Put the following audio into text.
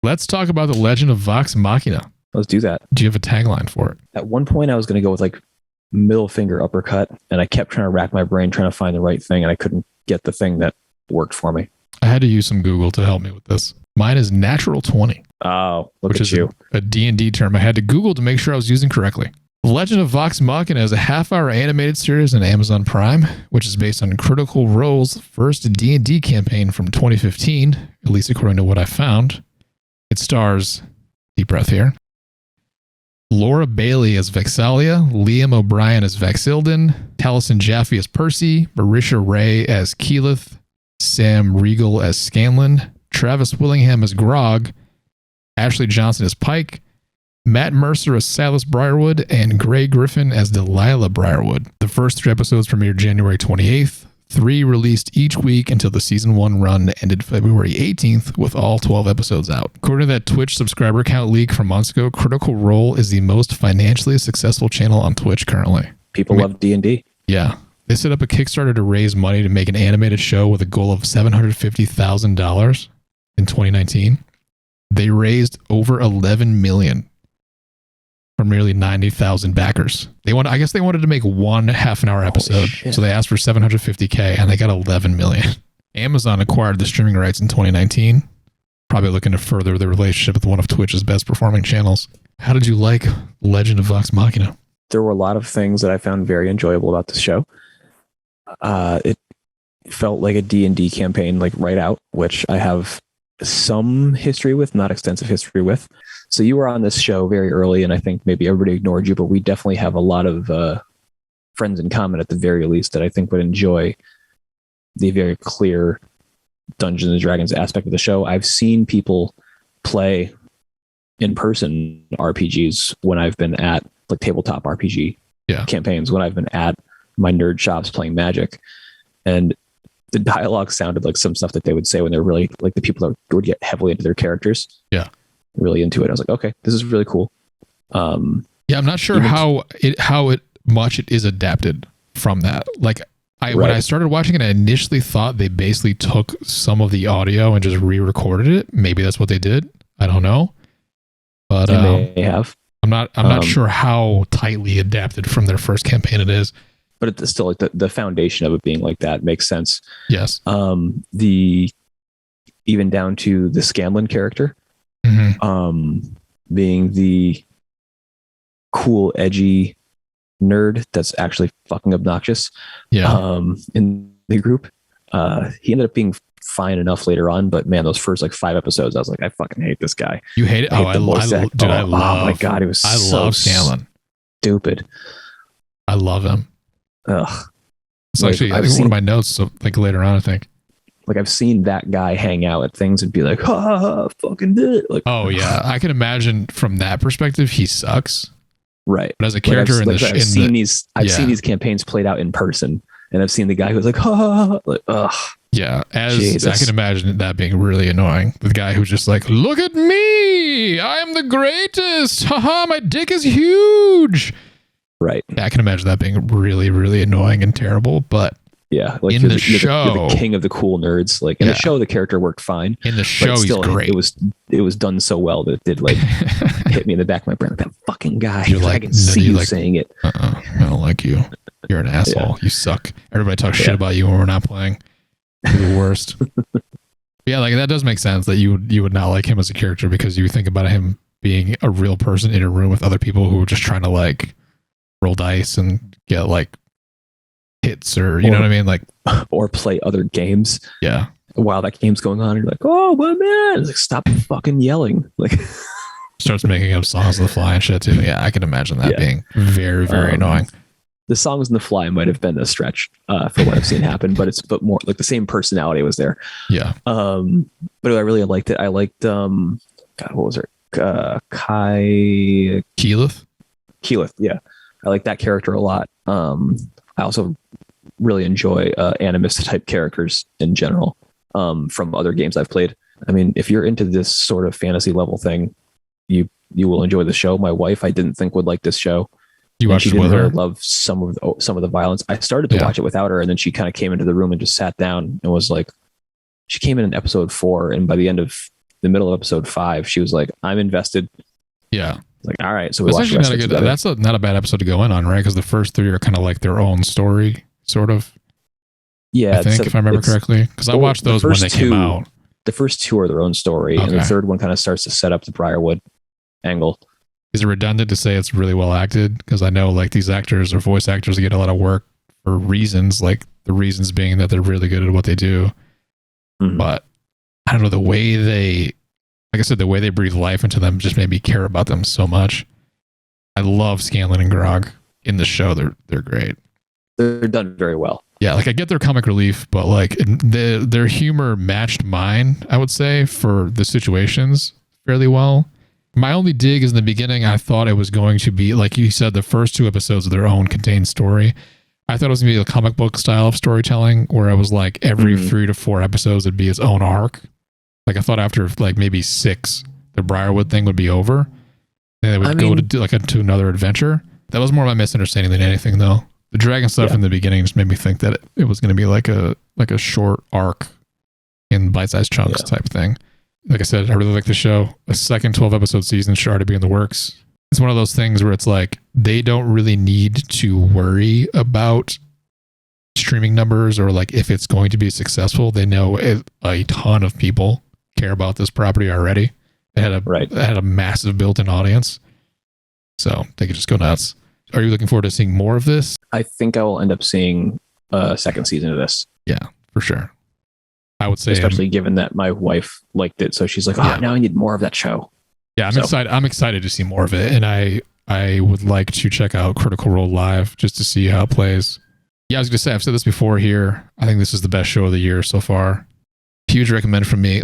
Let's talk about the Legend of Vox Machina. Let's do that. Do you have a tagline for it? At one point, I was going to go with like middle finger uppercut, and I kept trying to rack my brain trying to find the right thing, and I couldn't get the thing that worked for me. I had to use some Google to help me with this. Mine is natural 20. Oh, which is a D&D term I had to Google to make sure I was using correctly. The Legend of Vox Machina is a half-hour animated series on Amazon Prime, which is based on Critical Role's first D&D campaign from 2015, at least according to what I found. It stars, deep breath here, Laura Bailey as Vexalia, Liam O'Brien as Vaxildan, Taliesin Jaffe as Percy, Marisha Ray as Keyleth, Sam Riegel as Scanlan, Travis Willingham as Grog, Ashley Johnson as Pike, Matt Mercer as Silas Briarwood, and Gray Griffin as Delilah Briarwood. The first 3 episodes premiered January 28th, 3 released each week until the season 1 run ended February 18th, with all 12 episodes out. According to that Twitch subscriber count leak from months ago, Critical Role is the most financially successful channel on Twitch currently. People love D&D. Yeah. They set up a Kickstarter to raise money to make an animated show with a goal of $750,000 in 2019. They raised over $11 million from nearly 90,000 backers. I guess they wanted to make one half-an-hour episode, so they asked for $750K, and they got $11 million. Amazon acquired the streaming rights in 2019, probably looking to further the relationship with one of Twitch's best-performing channels. How did you like Legend of Vox Machina? There were a lot of things that I found very enjoyable about the show. It felt like a D&D campaign, like right out, which I have some history with, not extensive history with. So you were on this show very early, and I think maybe everybody ignored you, but we definitely have a lot of friends in common at the very least that I think would enjoy the very clear Dungeons and Dragons aspect of the show. I've seen people play in-person RPGs when I've been at like tabletop RPG campaigns, when I've been at my nerd shops playing Magic, and the dialogue sounded like some stuff that they would say when they're really like the people that would get heavily into their characters. Yeah. Really into it. I was like, okay, this is really cool. I'm not sure how much it is adapted from that. Like when I started watching it, I initially thought they basically took some of the audio and just re-recorded it. Maybe that's what they did. I don't know. But they may have. I'm not sure how tightly adapted from their first campaign it is. But it's still like the foundation of it being like that makes sense. Yes. Even down to the Scanlan character. Mm-hmm. Being the cool, edgy nerd that's actually fucking obnoxious. Yeah. In the group, he ended up being fine enough later on, but man, those first like 5 episodes, I was like, I fucking hate this guy. You hate it? I love God, he was I love Scanlan. Stupid. I love him. Ugh. It's actually one of my notes. So like later on, I think. Like I've seen that guy hang out at things and be like, ha, fucking did it. Like, oh yeah, I can imagine from that perspective, he sucks. Right. But as a character I've seen these campaigns played out in person, and I've seen the guy who's like, ha, like, ugh. Yeah, I can imagine that being really annoying. The guy who's just like, look at me, I am the greatest. Haha, my dick is huge. Right. Yeah, I can imagine that being really, really annoying and terrible. But yeah, like in the show, you're the king of the cool nerds. Like in the show, the character worked fine. In the show, he's great. It was done so well that it did like hit me in the back of my brain. Like, that fucking guy. You're like, I can see you saying it. I don't like you. You're an asshole. You suck. Everybody talks shit about you when we're not playing. You're the worst. Yeah, like that does make sense that you would not like him as a character, because you think about him being a real person in a room with other people who are just trying to like roll dice and get like hits or know what I mean, like, or play other games. Yeah. While that game's going on, you're like, oh my man, it's like, stop fucking yelling. Like starts making up songs on the fly and shit too. Yeah, I can imagine that being very, very annoying. The songs on the fly might have been a stretch for what I've seen happen, but more like the same personality was there. Yeah. But I really liked it. I liked God, what was her? Keyleth. Yeah. I like that character a lot. I also really enjoy animist type characters in general from other games I've played. I mean, if you're into this sort of fantasy level thing, you will enjoy the show. My wife, I didn't think would like this show. You watched it with her? Love some of the violence. I started to watch it without her, and then she kind of came into the room and just sat down and was like, she came in episode 4, and by the end of the middle of episode 5, she was like, "I'm invested." Yeah. Like, all right, so we That's watched actually the not a rest of it good. together. That's not a bad episode to go in on, right? Because the first 3 are kind of like their own story, sort of. Yeah, I think, if I remember correctly, because I well, watched the those when first they came two- out. The first 2 are their own story, and the Okay. third one kind of starts to set up the Briarwood angle. Is it redundant to say it's really well acted? Because I know like these actors or voice actors get a lot of work for reasons, like the reasons being that they're really good at what they do. Mhm. But I don't know, the way they, like I said, the way they breathe life into them just made me care about them so much. I love Scanlan and Grog in the show. They're great. They're done very well. Yeah, like I get their comic relief, but like their humor matched mine, I would say, for the situations fairly well. My only dig is in the beginning, I thought it was going to be, like you said, the first 2 episodes of their own contained story. I thought it was going to be a comic book style of storytelling where I was like every 3 to 4 episodes would be its own arc. Like I thought after like maybe 6, the Briarwood thing would be over. And they would go to do like to another adventure. That was more of my misunderstanding than anything though. The dragon stuff in the beginning just made me think that it was going to be like a short arc in bite-sized chunks type thing. Like I said, I really like the show. A second 12-episode season should already be in the works. It's one of those things where it's like they don't really need to worry about streaming numbers or like if it's going to be successful. They know a ton of people care about this property already. It had a massive built-in audience. So they could just go nuts. Are you looking forward to seeing more of this? I think I will end up seeing a second season of this. Yeah, for sure. I would say, especially given that my wife liked it, so she's like, now I need more of that show. Yeah, I'm excited to see more of it, and I would like to check out Critical Role live just to see how it plays. Yeah, I was gonna say, I've said this before here. I think this is the best show of the year so far. Huge recommend from me.